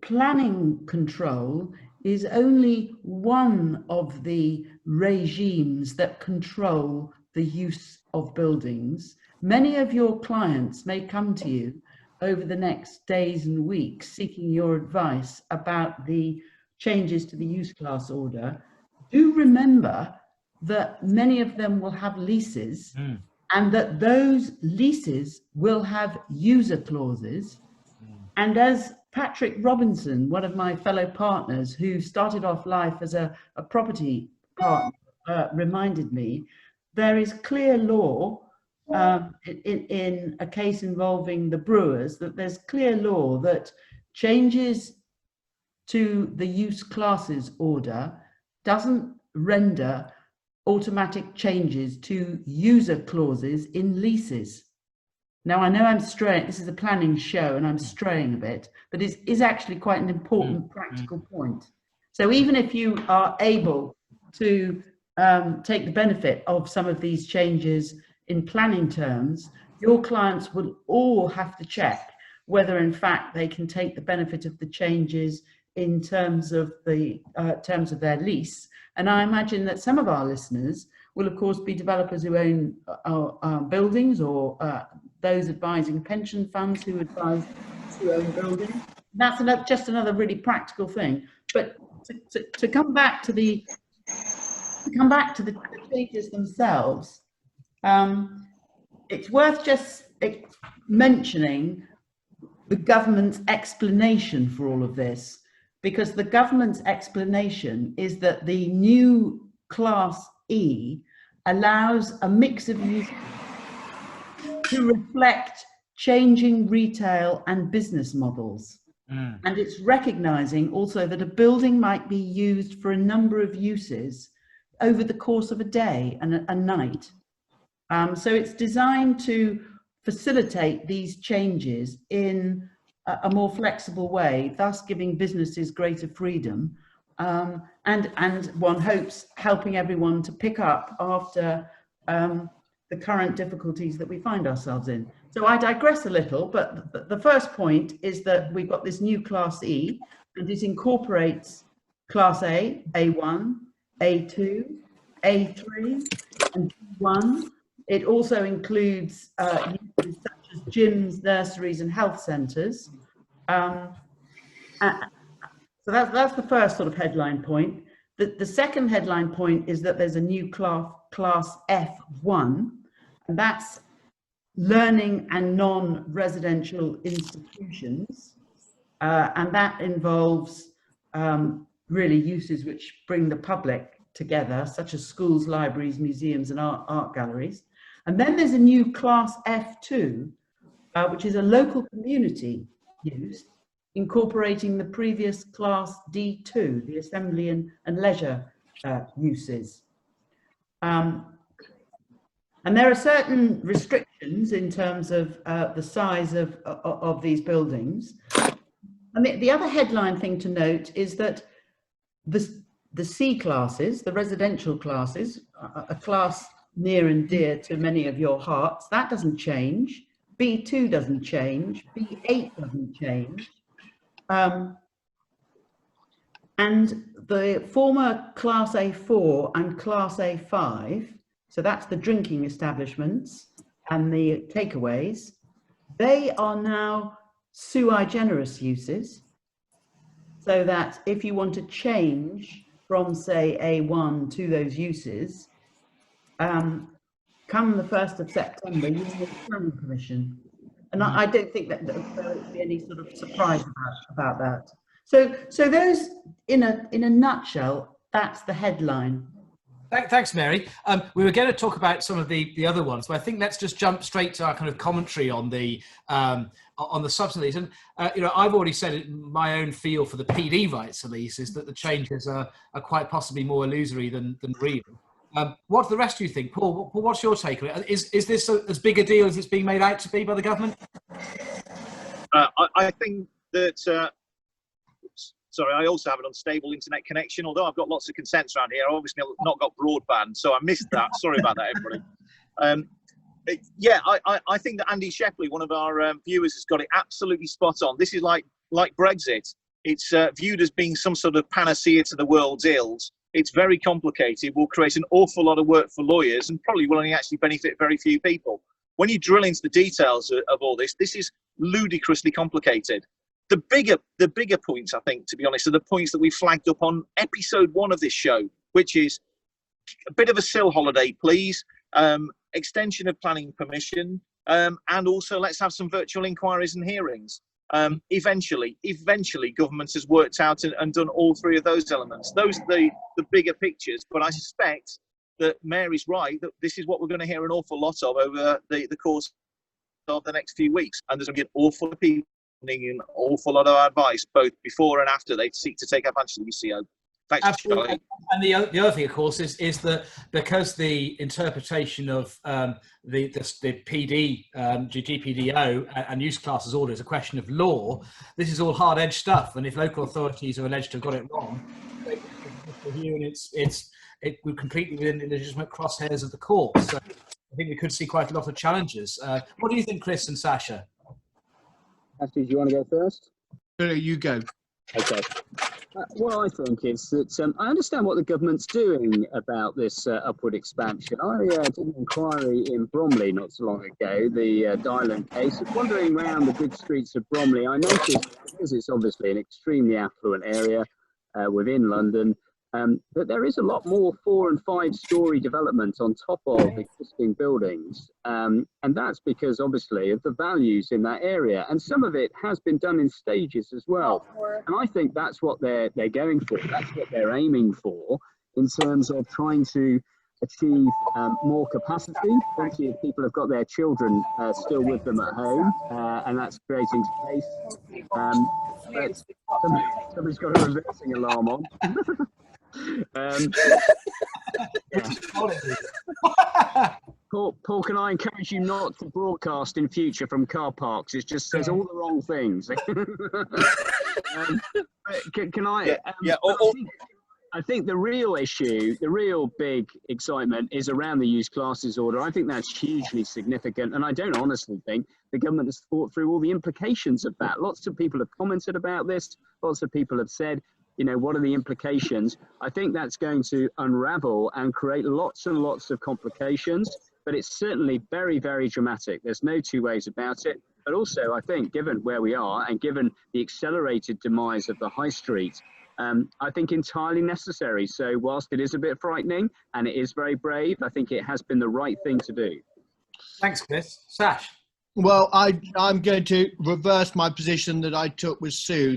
planning control is only one of the regimes that control the use of buildings. Many of your clients may come to you over the next days and weeks seeking your advice about the changes to the use class order. Do remember that many of them will have leases, and that those leases will have user clauses. And as Patrick Robinson, one of my fellow partners who started off life as a property partner, reminded me, there is clear law in a case involving the brewers, that there's clear law that changes to the use classes order doesn't render automatic changes to user clauses in leases. Now, I know I'm straying, this is a planning show and I'm straying a bit, but it is actually quite an important practical point. So even if you are able to take the benefit of some of these changes in planning terms, your clients will all have to check whether in fact they can take the benefit of the changes in terms of the terms of their lease. And I imagine that some of our listeners will of course be developers who own buildings, or those advising pension funds who advise who own buildings. That's just another really practical thing. But to come back to the changes themselves, it's worth just mentioning the government's explanation for all of this, because the government's explanation is that the new Class E allows a mix of uses to reflect changing retail and business models. And it's recognizing also that a building might be used for a number of uses over the course of a day and a night. So it's designed to facilitate these changes in a more flexible way, thus giving businesses greater freedom, and one hopes helping everyone to pick up after the current difficulties that we find ourselves in. So I digress a little, but the first point is that we've got this new Class E, and it incorporates Class A, A1, A2, A3, and B1. It also includes uses such as gyms, nurseries, and health centres. So that's the first sort of headline point. The second headline point is that there's a new class F1, and that's learning and non-residential institutions. And that involves really uses which bring the public together, such as schools, libraries, museums, and art galleries. And then there's a new Class F2, which is a local community use, incorporating the previous Class D2, the assembly and leisure uses. And there are certain restrictions in terms of the size of these buildings. And the other headline thing to note is that the C classes, the residential classes, a class near and dear to many of your hearts, that doesn't change. B2 doesn't change. B8 doesn't change. And the former Class A4 and Class A5, so that's the drinking establishments and the takeaways, they are now sui generis uses, so that if you want to change from, say, A1 to those uses, come the 1st of September, you need a planning permission. And I don't think that there would be any sort of surprise about that. So those, in a nutshell, that's the headline. Thanks, Mary. We were going to talk about some of the other ones, but I think let's just jump straight to our kind of commentary on the subsidies. And I've already said it, my own feel for the PD rights, at least, is that the changes are quite possibly more illusory than real. What do the rest of you think, Paul? What's your take on it? Is this as big a deal as it's being made out to be by the government? I think that. Sorry, I also have an unstable internet connection, although I've got lots of consents around here. I've obviously not got broadband, so I missed that. Sorry about that, everybody. I think that Andy Shepley, one of our viewers, has got it absolutely spot on. This is like Brexit. It's viewed as being some sort of panacea to the world's ills. It's very complicated, will create an awful lot of work for lawyers, and probably will only actually benefit very few people. When you drill into the details of all this, this is ludicrously complicated. The bigger points, I think, to be honest, are the points that we flagged up on episode 1 of this show, which is a bit of a SIL holiday, please, extension of planning permission, and also let's have some virtual inquiries and hearings. Eventually, government has worked out and done all 3 of those elements. Those are the bigger pictures, but I suspect that Mary's right, that this is what we're going to hear an awful lot of over the course of the next few weeks. And there's going to be an awful lot of people an awful lot of advice, both before and after they seek to take advantage of the UCO. Thanks, Absolutely. Charlie. And the other thing, of course, is that because the interpretation of the PD, GPDO and use classes order is a question of law, this is all hard-edged stuff. And if local authorities are alleged to have got it wrong, it would completely within the legitimate crosshairs of the court. So I think we could see quite a lot of challenges. What do you think, Chris and Sasha? Ashley, do you want to go first? No, you go. Okay. What I think is that I understand what the government's doing about this upward expansion. I did an inquiry in Bromley not so long ago, the Dylan case. Wandering around the good streets of Bromley, I noticed, because it's obviously an extremely affluent area within London, that there is a lot more 4- and 5-story development on top of existing buildings. And that's because, obviously, of the values in that area. And some of it has been done in stages as well. And I think that's what they're going for. That's what they're aiming for in terms of trying to achieve more capacity. Plenty of people have got their children still with them at home, and that's creating space. But somebody's got a reversing alarm on. Paul, can I encourage you not to broadcast in future from car parks? It just says all the wrong things. Can I? I think the real issue, the real big excitement is around the use classes order. I think that's hugely significant, and I don't honestly think the government has thought through all the implications of that. Lots of people have commented about this. Lots of people have said, what are the implications? I think that's going to unravel and create lots and lots of complications, but it's certainly very, very dramatic. There's no 2 ways about it. But also, I think, given where we are and given the accelerated demise of the high street, I think entirely necessary. So whilst it is a bit frightening and it is very brave, I think it has been the right thing to do. Thanks, Chris. Sash? Well, I'm going to reverse my position that I took with Sue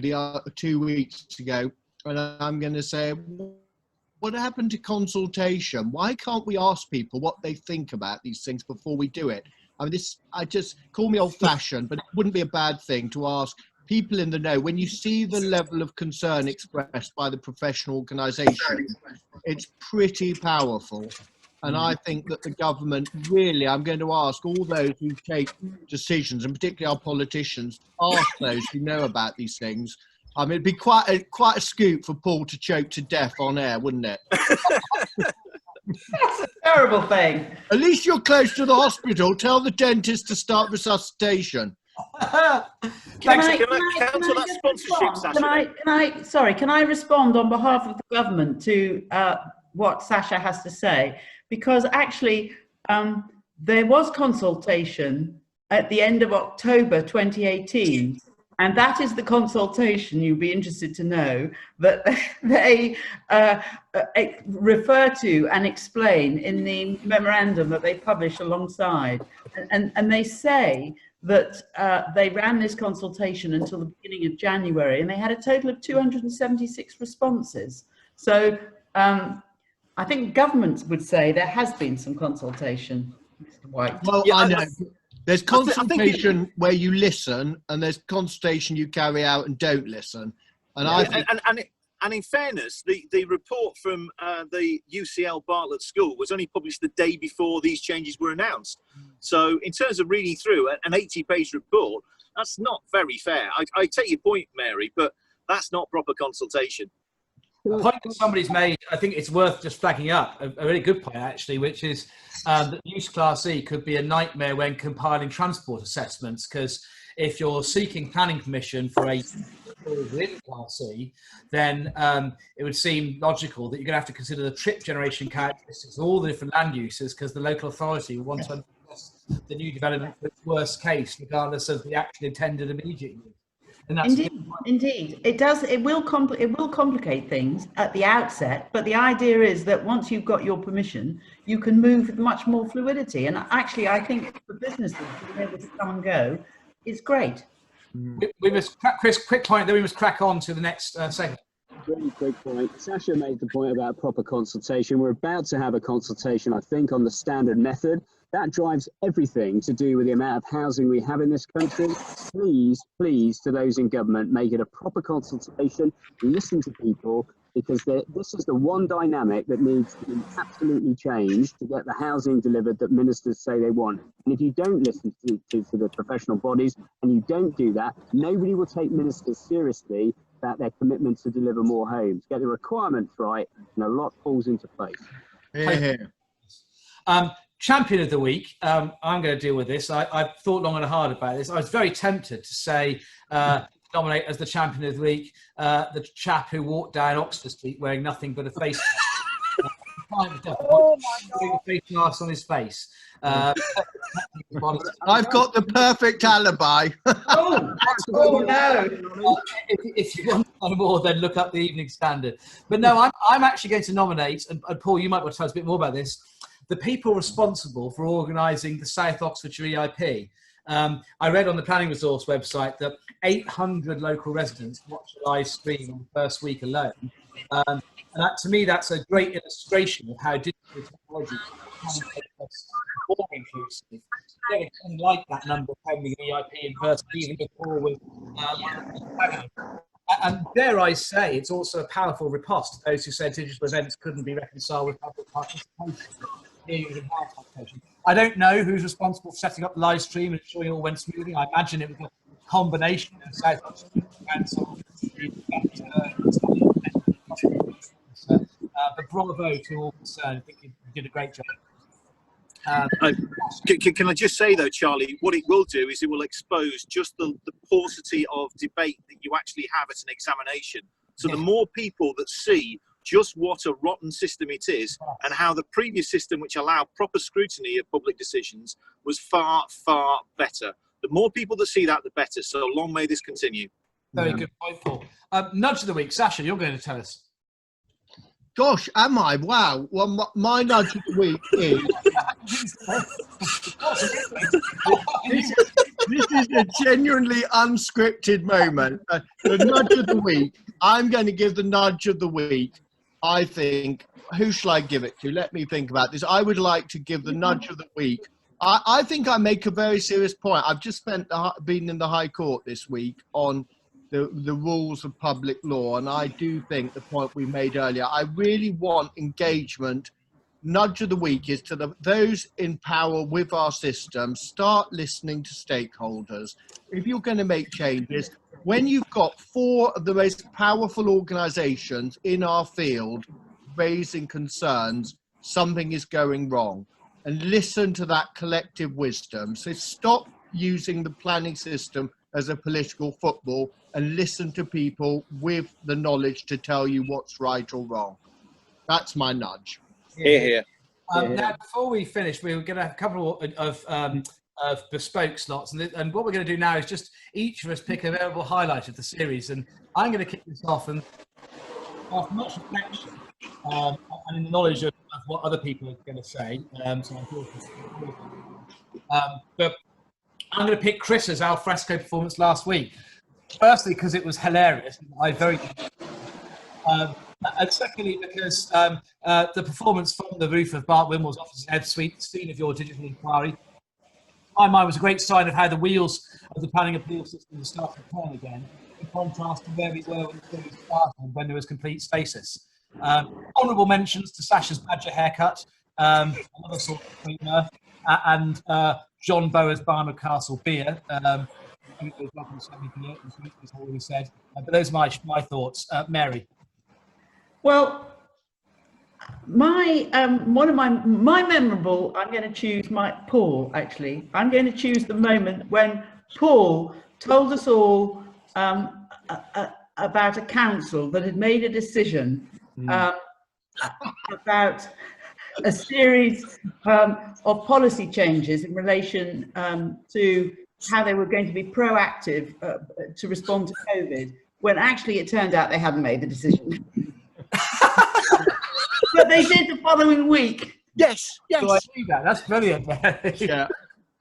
2 weeks ago. And I'm going to say, what happened to consultation? Why can't we ask people what they think about these things before we do it? I mean, I just call me old-fashioned, but it wouldn't be a bad thing to ask people in the know. When you see the level of concern expressed by the professional organisation, it's pretty powerful. And I think that the government really, I'm going to ask all those who take decisions, and particularly our politicians, ask those who know about these things. I mean, it'd be quite a scoop for Paul to choke to death on air, wouldn't it? That's a terrible thing. At least you're close to the hospital. Tell the dentist to start resuscitation. Can I respond on behalf of the government to what Sasha has to say? Because actually, there was consultation at the end of October 2018. And that is the consultation, you'd be interested to know, that they refer to and explain in the memorandum that they publish alongside. And they say that they ran this consultation until the beginning of January, and they had a total of 276 responses. So I think governments would say there has been some consultation, Mr. White. Well, Yeah, I know. There's I think consultation where you listen, and there's consultation you carry out and don't listen. And I think and in fairness, the report from the UCL Bartlett School was only published the day before these changes were announced. So in terms of reading through an 80-page report, that's not very fair. I take your point, Mary, but that's not proper consultation. A point that somebody's made, I think it's worth just flagging up, a really good point actually, which is that use Class E could be a nightmare when compiling transport assessments, because if you're seeking planning permission for a within Class E, then it would seem logical that you're going to have to consider the trip generation characteristics of all the different land uses, because the local authority will want to assess the new development for its worst case, regardless of the actually intended immediate use. And that's Indeed, it does. It will complicate things at the outset, but the idea is that once you've got your permission, you can move with much more fluidity. And actually, I think for businesses to be able to come and go is great. We must, Chris, quick point, then we must crack on to the next segment. Really quick point. Sasha made the point about proper consultation. We're about to have a consultation, I think, on the standard method. That drives everything to do with the amount of housing we have in this country. Please, please, to those in government, make it a proper consultation. Listen to people, because this is the one dynamic that needs to be absolutely changed to get the housing delivered that ministers say they want. And if you don't listen to the professional bodies and you don't do that, nobody will take ministers seriously about their commitment to deliver more homes. Get the requirements right, and a lot falls into place. Here. Champion of the week. I'm going to deal with this. I've thought long and hard about this. I was very tempted to say nominate as the champion of the week the chap who walked down Oxford Street wearing nothing but a face mask. Oh my God! Face mask on his face. I've got the perfect alibi. Oh no! If you want to know more, then look up the Evening Standard. But no, I'm actually going to nominate, and Paul, you might want to tell us a bit more about this, the people responsible for organising the South Oxfordshire EIP. I read on the Planning Resource website that 800 local residents watched a live stream on the first week alone. And that, to me, that's a great illustration of how digital technology can make us more inclusive. Getting like that number attending an EIP in person, even before with and dare I say, it's also a powerful riposte to those who said digital events couldn't be reconciled with public participation. I don't know who's responsible for setting up the live stream and ensuring it all went smoothly. I imagine it was a combination of South Oxford and but bravo to all concerned. I think you did a great job. Can I just say though, Charlie, what it will do is it will expose just the paucity of debate that you actually have at an examination. So the more people that see just what a rotten system it is, and how the previous system, which allowed proper scrutiny of public decisions, was far, far better. The more people that see that, the better. So long may this continue. Very good point, Paul. Nudge of the week. Sasha, you're going to tell us. Gosh, am I? Wow. Well, my nudge of the week is... this is a genuinely unscripted moment. The nudge of the week. I'm going to give the nudge of the week. I think, who shall I give it to? Let me think about this. I would like to give the nudge of the week. I think I make a very serious point. I've just been in the High Court this week on the rules of public law, and I do think the point we made earlier, I really want engagement. Nudge of the week is to those in power with our system, start listening to stakeholders. If you're going to make changes, when you've got 4 of the most powerful organisations in our field raising concerns, something is going wrong. And listen to that collective wisdom. So stop using the planning system as a political football and listen to people with the knowledge to tell you what's right or wrong. That's my nudge. Hear, hear. Now, before we finish, we're going to have a couple of bespoke slots. And what we're going to do now is just each of us pick a variable highlight of the series. And I'm going to kick this off. And after much reflection and in the knowledge of what other people are going to say, but I'm going to pick Chris's al fresco performance last week. Firstly, because it was hilarious. And secondly, because the performance from the roof of Bart Wimwell's office, Ed Sweet, scene of your digital inquiry, my mind was a great sign of how the wheels of the planning appeal system started to turn again, in contrast to where we were when the series started, when there was complete stasis. Honourable mentions to Sasha's badger haircut, another sort of cleaner, and John Bower's Barnard Castle beer. Already said, but those are my thoughts. Mary. Well, one of my memorable, I'm going to choose Paul, actually. I'm going to choose the moment when Paul told us all about a council that had made a decision about a series of policy changes in relation to how they were going to be proactive to respond to COVID, when actually it turned out they hadn't made the decision. But they did the following week. Yes. So I see that. That's brilliant. Yeah.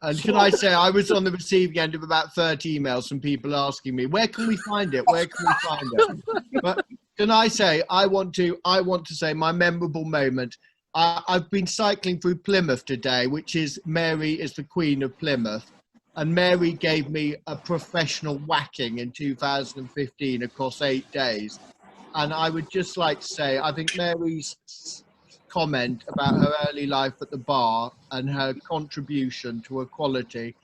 And can I say, I was on the receiving end of about 30 emails from people asking me, where can we find it? Where can we find it? But can I say, I want to say my memorable moment. I've been cycling through Plymouth today, which is Mary is the Queen of Plymouth. And Mary gave me a professional whacking in 2015 across 8 days. And I would just like to say, I think Mary's comment about her early life at the bar and her contribution to equality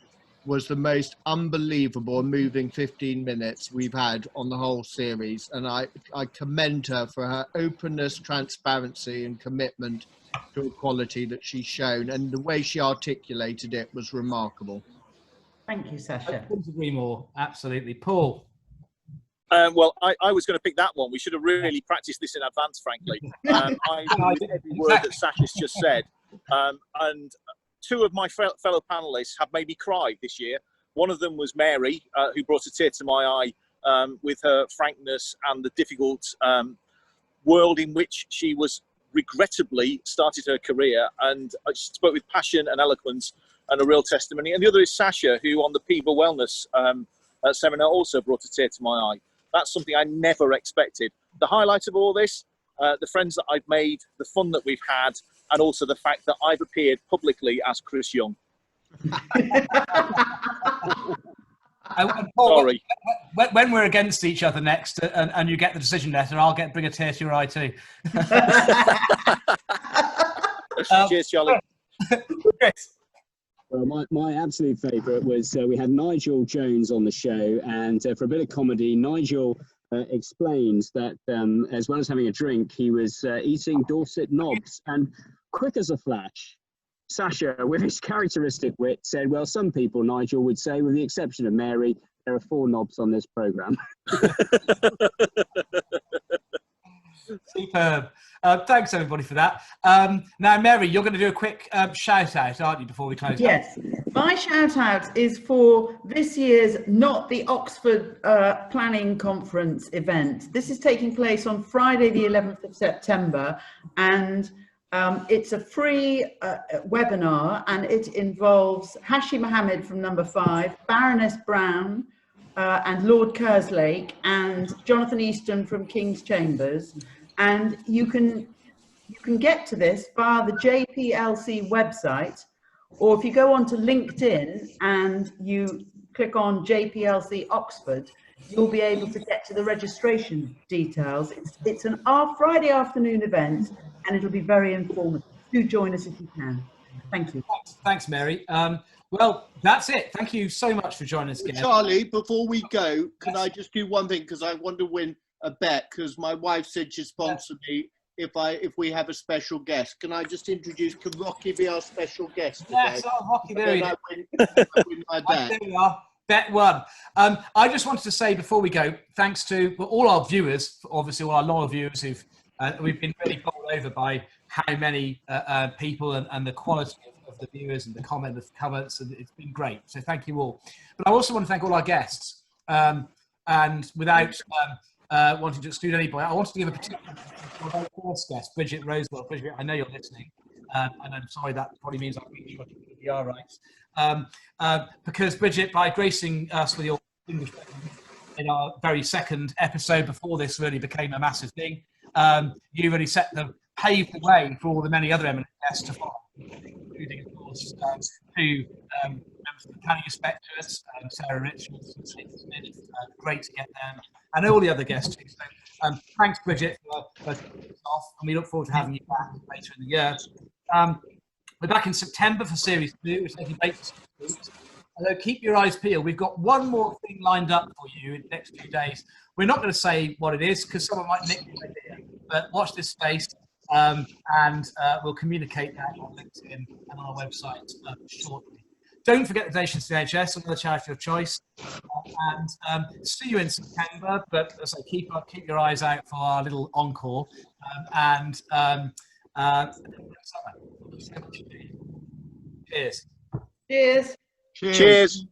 was the most unbelievable and moving 15 minutes we've had on the whole series. And I commend her for her openness, transparency and commitment to equality that she's shown. And the way she articulated it was remarkable. Thank you, Sasha. I couldn't agree more. Absolutely. Paul. Well, I was going to pick that one. We should have really practiced this in advance, frankly. I agree with every word that Sasha's just said. And two of my fellow panelists have made me cry this year. One of them was Mary, who brought a tear to my eye with her frankness and the difficult world in which she was regrettably started her career. And she spoke with passion and eloquence and a real testimony. And the other is Sasha, who on the Keeble Wellness seminar also brought a tear to my eye. That's something I never expected. The highlight of all this, the friends that I've made, the fun that we've had, and also the fact that I've appeared publicly as Chris Young. Paul, sorry. When we're against each other next and you get the decision letter, I'll bring a tear to your eye too. Cheers, Charlie. Chris. Well, my absolute favourite was we had Nigel Jones on the show, and for a bit of comedy, Nigel explains that as well as having a drink, he was eating Dorset knobs, and quick as a flash, Sasha, with his characteristic wit, said, well, some people, Nigel would say, with the exception of Mary, there are 4 knobs on this programme. Superb. Thanks, everybody, for that. Now, Mary, you're going to do a quick shout-out, aren't you, before we close? Yes. My shout-out is for this year's Not the Oxford Planning Conference event. This is taking place on Friday, the 11th of September, and it's a free webinar, and it involves Hashi Mohammed from Number 5, Baroness Brown, and Lord Kerslake, and Jonathan Easton from King's Chambers. And you can get to this via the JPLC website, or if you go onto LinkedIn and you click on JPLC Oxford, you'll be able to get to the registration details. It's an Friday afternoon event, and it'll be very informative. Do join us if you can. Thank you. Thanks, Mary. Well, that's it. Thank you so much for joining us again. Charlie, before we go, can I just do one thing? Because I want to win a bet, because my wife said she'd sponsor me if we have a special guest. Can I just introduce, can Rocky be our special guest today? Yes, Rocky, there you I win my bet. There we are. Bet one. I just wanted to say before we go, thanks to all our viewers, obviously all our loyal viewers who've we've been really bowled over by how many people and the quality of the viewers and the comments, and it's been great. So thank you all. But I also want to thank all our guests. And without wanting to exclude anybody, I wanted to give a particular to our very first guest, Bridget Rosewell. Bridget, I know you're listening, and I'm sorry that probably means I've reached you You are right. Because Bridget, by gracing us with your English in our very second episode before this really became a massive thing, you really paved the way for all the many other eminent guests to follow, including, of course, two members of the planning inspectors, Sarah Richards and Steve Smith. Great to get them, and all the other guests too. So, thanks, Bridget, for kicking us off, and we look forward to having you back later in the year. We're back in September for Series 2, which is taking place for 6 weeks. Although keep your eyes peeled, we've got one more thing lined up for you in the next few days. We're not going to say what it is because someone might nick the idea, but watch this space, and we'll communicate that on LinkedIn and on our website shortly. Don't forget the donations to the NHS, another charity of choice, and see you in September. But as I say, keep your eyes out for our little encore, cheers. Cheers. Cheers.